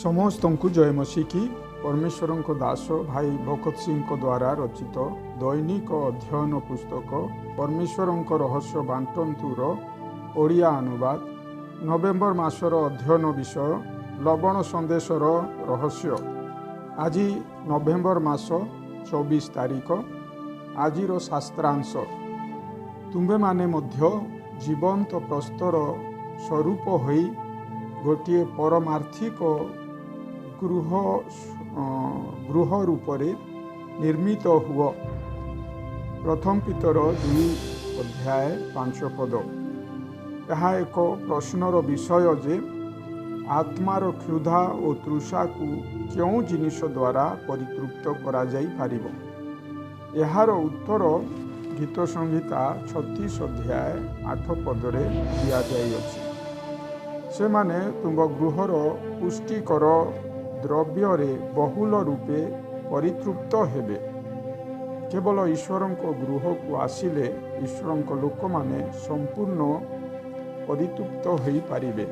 समस्त को जय मसीह की परमेश्वर को दास भाई भगत सिंह द्वारा रचित दैनिक अध्ययन पुस्तक परमेश्वर रहस्य बांटंतुर ओडिया अनुवाद नवेम्बर मासर अध्ययन विषय लवण संदेशर रहस्य। आज नवेम्बर मास 24 तारिख। आजिर शास्त्रांश तुम्बे माने मध्य जीवंत प्रस्तर स्वरूप होई गोटे परमार्थिक गृह रूपरे निर्मित हुआ। प्रथम पितर 2 अध्याय 5 पद। यह एक प्रश्नर विषय जे आत्मार क्षुधा और तृषा को क्यों जिनिष द्वारा परितृप्त करा जाई पारिबो। यार उत्तर गीत संहिता 36 अध्याय 8 पदरे दिया जाई अछि। से माने तुम गृहर पुष्टिकर द्रव्य बहुल रूपे परितृप्त हेबे। केवल ईश्वर गृह को आसिले ईश्वर लोक माने संपूर्ण परितृप्त हो पारिबे।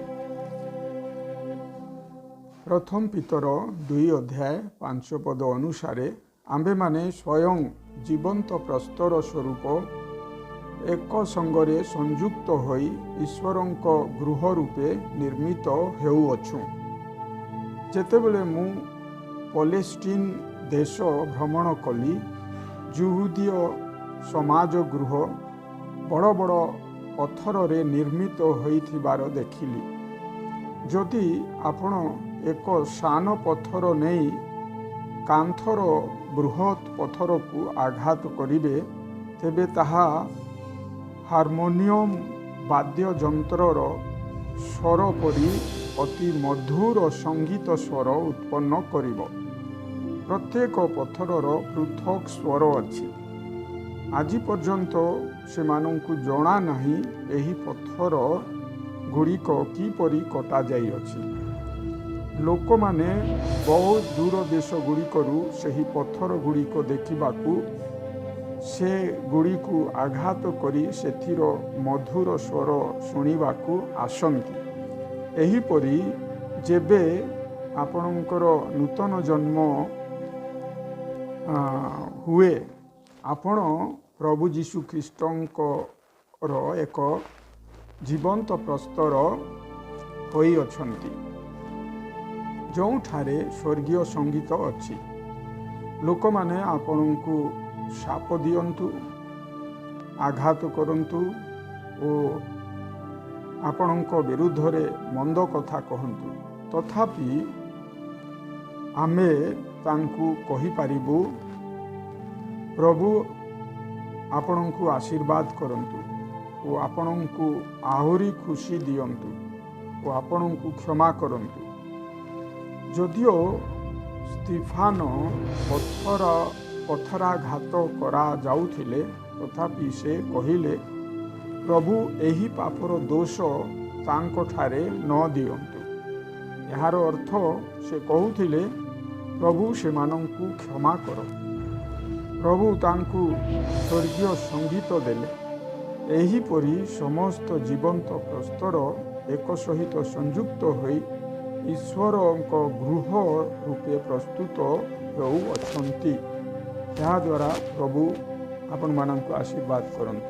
प्रथम पितर 2 अध्याय 5 पद अनुसार आम्भे माने स्वयं जीवंत प्रस्तर स्वरूप एक संगरे संयुक्त होई ईश्वर गृह रूपे निर्मित हेउअछु। जेतेबेले मु पैलेस्टीन देश भ्रमण कली यहूदीय समाज गृह बड़ बड़ पत्थर रे निर्मित होइथिबार देखिली। जदि आपण एक सान पत्थर नहीं कांथर बृहत पत्थर को आघात करिवे तेबे ताहा हार्मोनियम वाद्य यंत्रर स्वर परी अति मधुर संगीत स्वर उत्पन्न करिब। प्रत्येक पत्थरर पृथक स्वर अछि। आज पर्यंत से मानंकु जणा नाही एही पत्थर गुड़िक किपरि कटा जाई अछि। लोक माने बहुत दूर देश गुड़िकरू सही पत्थर गुड़िक देखिबाकू से गुड़िकू आघात करी सेथिर मधुर स्वर शुणिबाकू आसंती। एहीपरि जेबे आपणकर नूतन जन्म हुए आपण प्रभु जीशु ख्रीष्टंकर एक जीवंत प्रस्तर होई अछंती जोठारे स्वर्गीय संगीत अछि। लोक माने आपणकू शाप दियंतु आघात करंतु ओ आपणक विरुद्ध रे मंद कथा कहंतु तथापि आमे तांकु कहि पारिबु प्रभु आपणकू आशीर्वाद करंतु ओ आपणकू आहुरी खुशी दियंतु ओ आपणकू क्षमा करंतु। जदिओ स्टीफान पथराघात करा जाउथिले तथापि से कहिले प्रभु एही पापर दोष तांको ठारे न दियंतु। यार अर्थ से कहूथिले प्रभु से मानंकु क्षमा कर। प्रभु तांकु स्वर्गीय संगीत देले। एही परी समस्त जीवंत प्रस्तर एक सहित संयुक्त होई ईश्वर गृह रूपे प्रस्तुत होउअछंती। या द्वारा प्रभु आपण मानंकु आशीर्वाद करंतु।